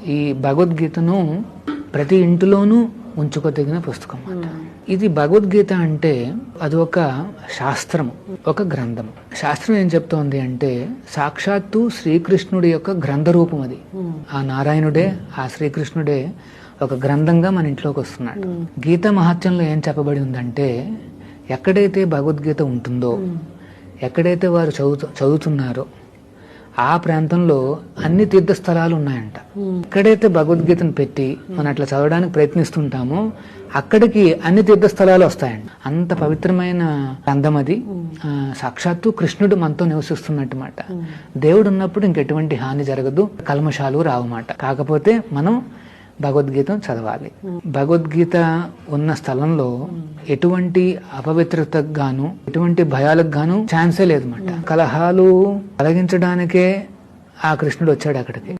ఈ భగవద్గీతను ప్రతి ఇంటిలోనూ ఉంచుకోదగిన పుస్తకం అన్నమాట. ఇది భగవద్గీత అంటే అది ఒక శాస్త్రము, ఒక గ్రంథము. శాస్త్రం ఏం చెప్తోంది అంటే సాక్షాత్తు శ్రీకృష్ణుడి యొక్క గ్రంథ రూపం అది. ఆ నారాయణుడే, ఆ శ్రీకృష్ణుడే ఒక గ్రంథంగా మన ఇంట్లోకి వస్తున్నాడు. గీత మహత్యంలో ఏం చెప్పబడి ఉందంటే ఎక్కడైతే భగవద్గీత ఉంటుందో, ఎక్కడైతే వారు చదువుతున్నారో ఆ ప్రాంతంలో అన్ని తీర్థస్థలాలు ఉన్నాయంట. ఎక్కడైతే భగవద్గీతను పెట్టి మనం అట్లా చదవడానికి ప్రయత్నిస్తుంటామో అక్కడికి అన్ని తీర్థస్థలాలు వస్తాయండి. అంత పవిత్రమైన గ్రంథం అది. సాక్షాత్తు కృష్ణుడు మనతో నివసిస్తున్నట్టు మాట. దేవుడు ఉన్నప్పుడు ఇంకెటువంటి హాని జరగదు, కల్మషాలు రావమాట. కాకపోతే మనం భగవద్గీత చదవాలి. భగవద్గీత ఉన్న స్థలంలో ఎటువంటి అపవిత్రతకు గాను, ఎటువంటి భయాలకు గాను ఛాన్సే లేదన్నమాట. కలహాలు కలిగించడానికే ఆ కృష్ణుడు వచ్చాడు అక్కడికి.